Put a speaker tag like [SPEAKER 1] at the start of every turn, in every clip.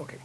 [SPEAKER 1] Okay.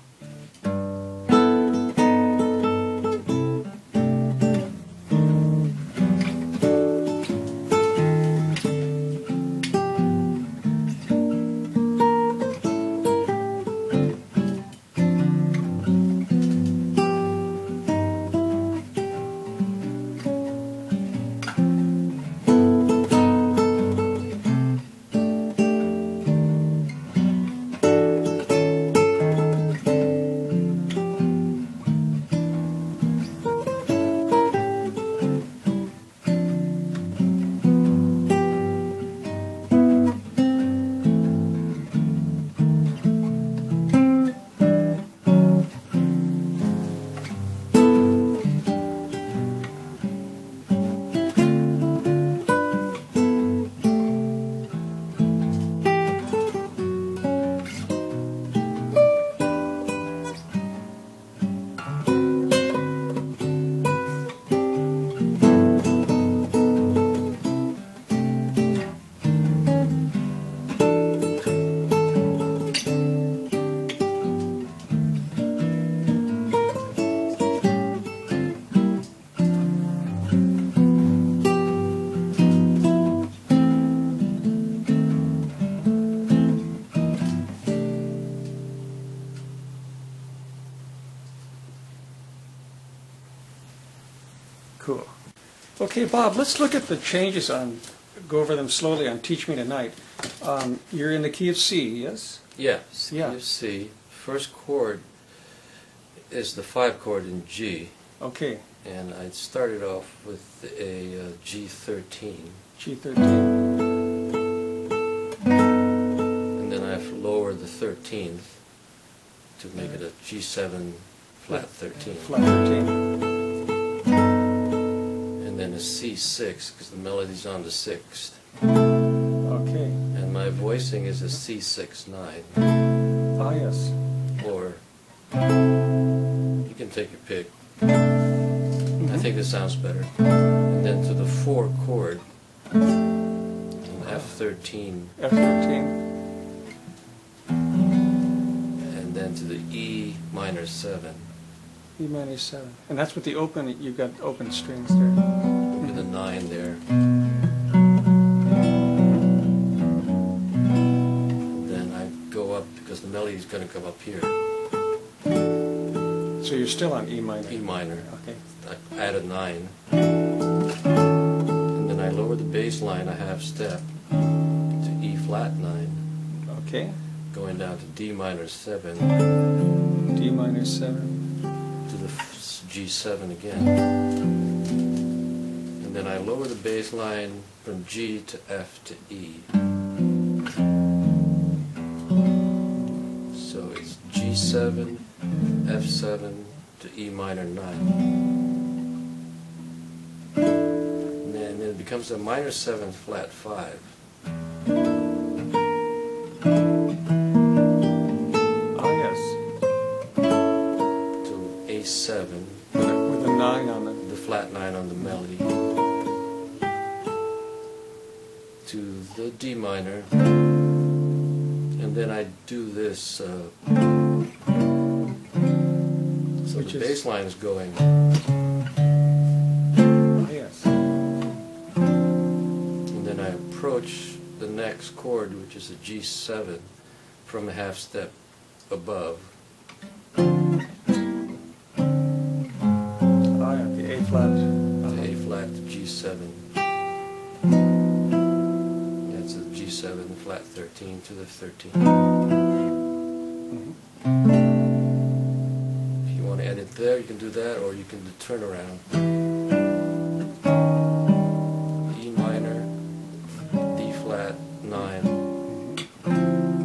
[SPEAKER 1] Cool. Okay, Bob, let's look at the changes go over them slowly on Teach Me Tonight. You're in the key of C, yes?
[SPEAKER 2] Yeah,
[SPEAKER 1] Key of
[SPEAKER 2] C. First chord is the 5 chord in G.
[SPEAKER 1] Okay.
[SPEAKER 2] And I started off with a G13.
[SPEAKER 1] G13.
[SPEAKER 2] And then I've lowered the 13th to make it a G7 flat 13.
[SPEAKER 1] Flat 13.
[SPEAKER 2] And then a C6 because the melody's on the 6th.
[SPEAKER 1] Okay.
[SPEAKER 2] And my voicing is a C6-9.
[SPEAKER 1] Ah, yes.
[SPEAKER 2] Or you can take your pick. I think this sounds better. And then to the 4 chord, an F13.
[SPEAKER 1] F13.
[SPEAKER 2] And then to the E minor 7.
[SPEAKER 1] E minor 7. And that's with the open, you've got open strings there.
[SPEAKER 2] With a 9 there. And then I go up because the melody is going to come up here.
[SPEAKER 1] So you're still on E minor.
[SPEAKER 2] E minor.
[SPEAKER 1] Okay.
[SPEAKER 2] I add a 9. And then I lower the bass line a half step to E flat 9.
[SPEAKER 1] Okay.
[SPEAKER 2] Going down to D minor 7.
[SPEAKER 1] D minor 7.
[SPEAKER 2] To the G7 again. And then I lower the bass line from G to F to E. So it's G7, F7 to E minor 9. And then it becomes a minor 7 flat 5.
[SPEAKER 1] Ah, yes.
[SPEAKER 2] To A7.
[SPEAKER 1] With a 9 on it.
[SPEAKER 2] The flat 9 on the melody. To the D minor. And then I do this so the bass line is going.
[SPEAKER 1] Oh, yes.
[SPEAKER 2] And then I approach the next chord, which is a G7, from a half step above.
[SPEAKER 1] Ah, yeah, the A flat.
[SPEAKER 2] To A flat to G7. That's a G7 flat 13 to the 13. If you want to edit there, you can do that, or you can do turn around. E minor, D flat 9,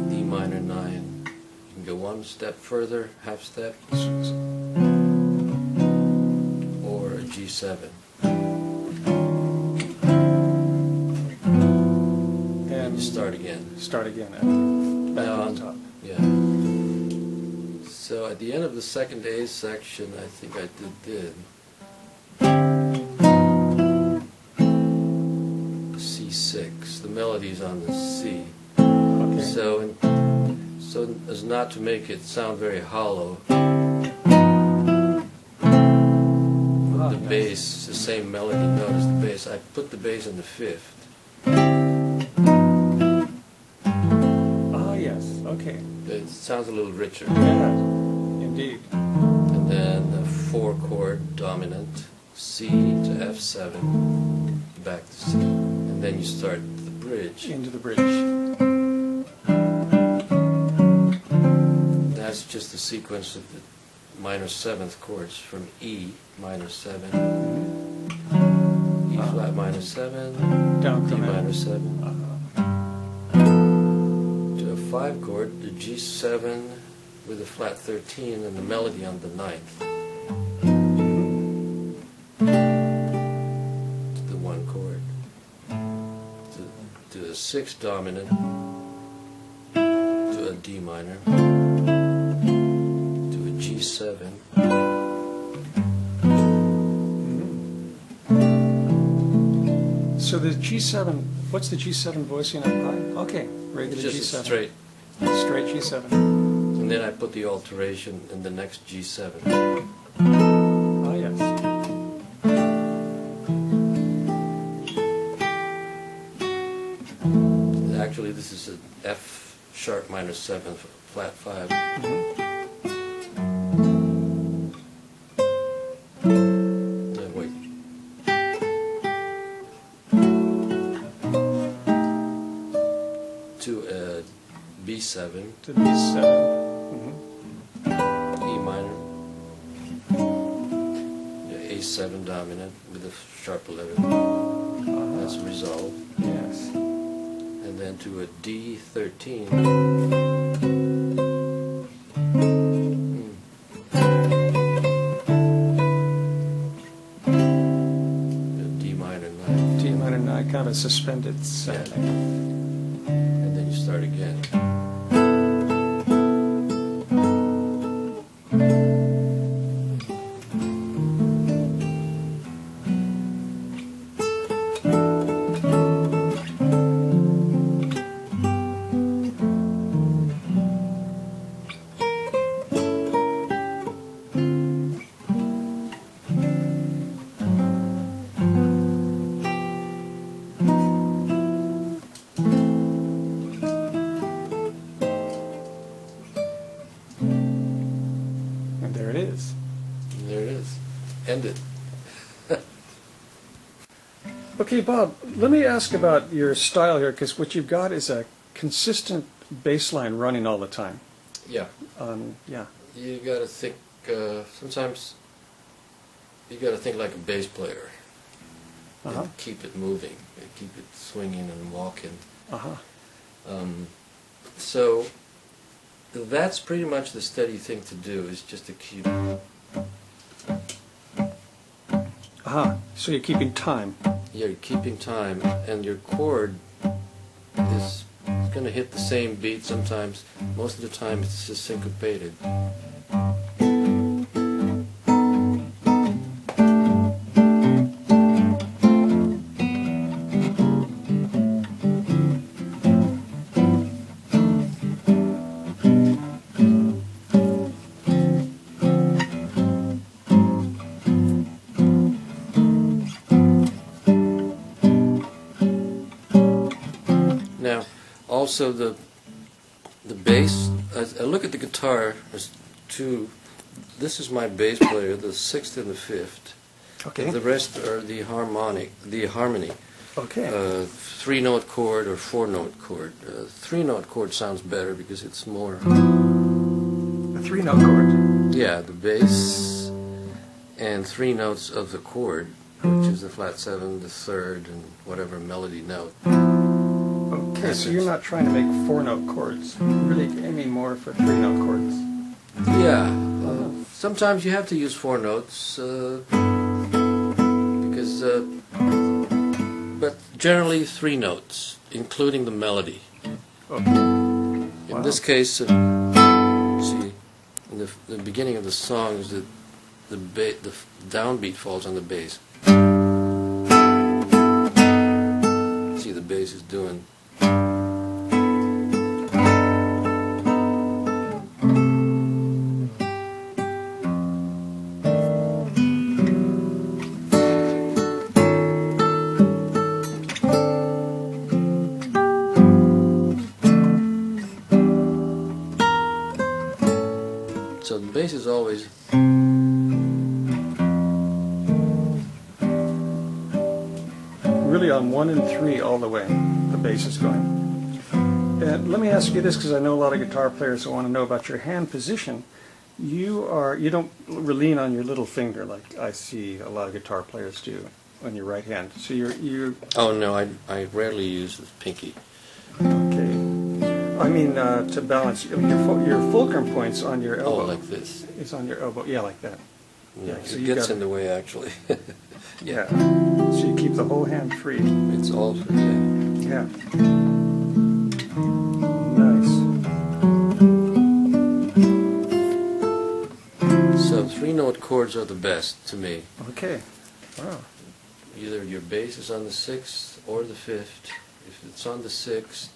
[SPEAKER 2] D minor 9. You can go one step further, half step, or a G7.
[SPEAKER 1] And
[SPEAKER 2] You start again.
[SPEAKER 1] Start again. Back on top.
[SPEAKER 2] Yeah. So at the end of the second A section, I think I did C6. The melody's on the C.
[SPEAKER 1] Okay.
[SPEAKER 2] So so as not to make it sound very hollow.
[SPEAKER 1] Ah,
[SPEAKER 2] The
[SPEAKER 1] yes.
[SPEAKER 2] bass, the same melody note as the bass. I put the bass in the fifth.
[SPEAKER 1] Ah, yes. Okay.
[SPEAKER 2] It sounds a little richer.
[SPEAKER 1] Yeah, indeed.
[SPEAKER 2] And then a 4-chord dominant, C to F7, back to C. And then you start the bridge.
[SPEAKER 1] Into the bridge.
[SPEAKER 2] That's just a sequence of the minor 7th chords from E minor 7, E flat minor 7,
[SPEAKER 1] Down
[SPEAKER 2] D
[SPEAKER 1] from it.
[SPEAKER 2] minor 7,
[SPEAKER 1] Uh-huh.
[SPEAKER 2] to a 5 chord, the G7 with a flat 13 and the melody on the 9th. To the 1 chord. To a 6 dominant, to a D minor, to a G7.
[SPEAKER 1] So the G7, what's the G7 voicing on pi? Okay, regular
[SPEAKER 2] Just
[SPEAKER 1] G7.
[SPEAKER 2] straight.
[SPEAKER 1] Straight G7.
[SPEAKER 2] And then I put the alteration in the next G7.
[SPEAKER 1] Ah, yes.
[SPEAKER 2] Actually, this is an F sharp minor 7, flat 5. Wait. To a B7,
[SPEAKER 1] To B7.
[SPEAKER 2] E minor, A7 dominant with a sharp 11. That's resolved.
[SPEAKER 1] Yes.
[SPEAKER 2] And then to a D13. A D minor 9.
[SPEAKER 1] D minor 9, kind of a suspended sounding.
[SPEAKER 2] And then you start again.
[SPEAKER 1] And there it is.
[SPEAKER 2] And there it is. End it.
[SPEAKER 1] Okay, Bob, let me ask about your style here, because what you've got is a consistent bass line running all the time.
[SPEAKER 2] Yeah.
[SPEAKER 1] Yeah.
[SPEAKER 2] You gotta think, sometimes you gotta think like a bass player.
[SPEAKER 1] Uh-huh.
[SPEAKER 2] And keep it moving, and keep it swinging and walking.
[SPEAKER 1] Uh-huh.
[SPEAKER 2] So that's pretty much the steady thing to do, is just to keep.
[SPEAKER 1] Uh-huh. So you're keeping time.
[SPEAKER 2] You're keeping time, and your chord is going to hit the same beat sometimes. Most of the time it's just syncopated. Now, also the bass. I look at the guitar. There's two. This is my bass player, the 6th and the 5th.
[SPEAKER 1] Okay.
[SPEAKER 2] The rest are the harmony.
[SPEAKER 1] Okay.
[SPEAKER 2] 3-note chord or 4-note chord. 3-note chord sounds better because it's more.
[SPEAKER 1] A 3-note chord.
[SPEAKER 2] Yeah, the bass and 3 notes of the chord, which is the flat 7, the 3rd, and whatever melody note.
[SPEAKER 1] Okay, so you're not trying to make 4-note chords. You're really aiming more for 3-note chords.
[SPEAKER 2] Yeah, sometimes you have to use 4 notes because, but generally 3 notes, including the melody.
[SPEAKER 1] Okay.
[SPEAKER 2] In this case, see, in the beginning of the song is the downbeat falls on the bass. See, the bass is doing. bass is always
[SPEAKER 1] really on 1 and 3 all the way. The bass is going. And let me ask you this, because I know a lot of guitar players want to know about your hand position. You don't lean on your little finger like I see a lot of guitar players do on your right hand. So you're
[SPEAKER 2] Oh no, I rarely use the pinky.
[SPEAKER 1] okay. I mean to balance your fulcrum points on your elbow.
[SPEAKER 2] Oh, like this.
[SPEAKER 1] It's on your elbow. Yeah, like that.
[SPEAKER 2] Yeah,
[SPEAKER 1] so
[SPEAKER 2] it
[SPEAKER 1] you
[SPEAKER 2] gets
[SPEAKER 1] got-
[SPEAKER 2] in the way actually.
[SPEAKER 1] Yeah. So you keep the whole hand free.
[SPEAKER 2] It's all for, yeah.
[SPEAKER 1] Yeah. Nice.
[SPEAKER 2] So 3-note chords are the best to me.
[SPEAKER 1] Okay. Wow.
[SPEAKER 2] Either your bass is on the 6th or the 5th. If it's on the 6th,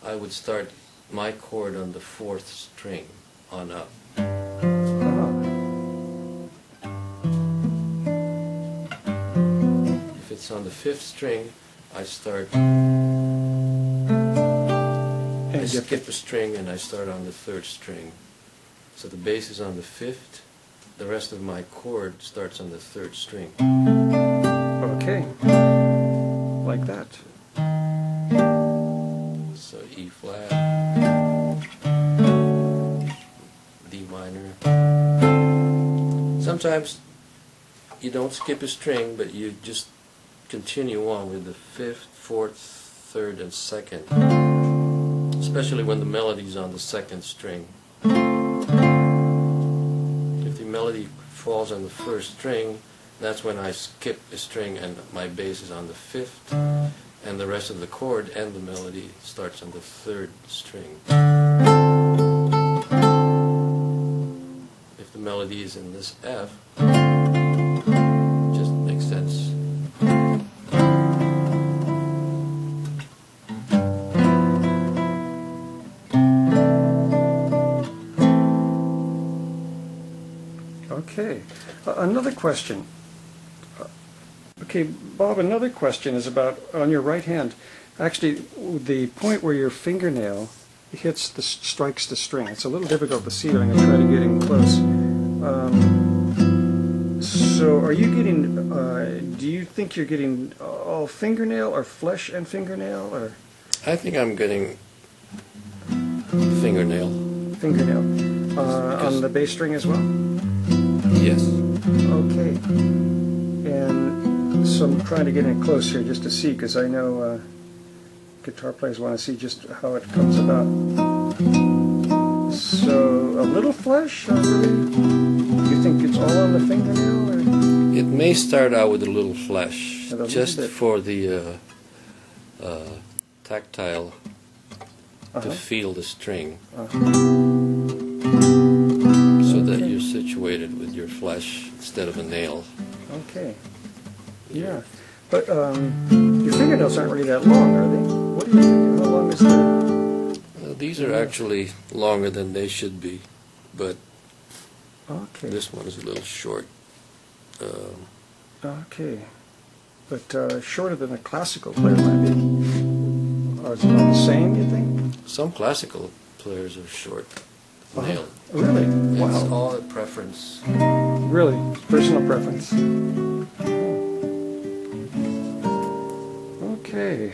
[SPEAKER 2] I would start my chord on the 4th string on up. If it's on the 5th string, I start, I skip a string and I start on the 3rd string. So the bass is on the 5th, the rest of my chord starts on the 3rd string.
[SPEAKER 1] Okay. Like that.
[SPEAKER 2] So E flat, D minor. Sometimes you don't skip a string, but you just continue on with the 5th, 4th, 3rd, and 2nd, especially when the melody's on the 2nd string. If the melody falls on the 1st string, that's when I skip a string and my bass is on the 5th, and the rest of the chord and the melody starts on the 3rd string. If the melody is in this F, it just makes sense.
[SPEAKER 1] Okay. Another question. Okay, Bob, another question is about on your right hand. Actually, the point where your fingernail strikes the string. It's a little difficult to see, but I'm going to try to get in close. So are you getting, do you think you're getting all fingernail or flesh and fingernail or?
[SPEAKER 2] I think I'm getting fingernail.
[SPEAKER 1] Fingernail. On the bass string as well?
[SPEAKER 2] Yes.
[SPEAKER 1] Okay. And so I'm trying to get in close here just to see, because I know guitar players want to see just how it comes about. So a little flesh, really? You think it's all on the fingernail? Or?
[SPEAKER 2] It may start out with a little flesh,
[SPEAKER 1] With a
[SPEAKER 2] just
[SPEAKER 1] little bit.
[SPEAKER 2] for the tactile to
[SPEAKER 1] Uh-huh.
[SPEAKER 2] feel the string,
[SPEAKER 1] Uh-huh.
[SPEAKER 2] so that
[SPEAKER 1] Okay.
[SPEAKER 2] you're situated with your flesh instead of a nail.
[SPEAKER 1] Okay. Yeah. But your fingernails aren't really that long, are they? What do you think? How long is the...
[SPEAKER 2] These are actually longer than they should be, but
[SPEAKER 1] Okay.
[SPEAKER 2] this one is a little short.
[SPEAKER 1] Okay. But shorter than a classical player might be. Or is it about the same, you think?
[SPEAKER 2] Some classical players are short
[SPEAKER 1] Uh-huh.
[SPEAKER 2] nailed.
[SPEAKER 1] Really?
[SPEAKER 2] It's
[SPEAKER 1] Wow.
[SPEAKER 2] all a preference.
[SPEAKER 1] Really? Personal preference. Okay.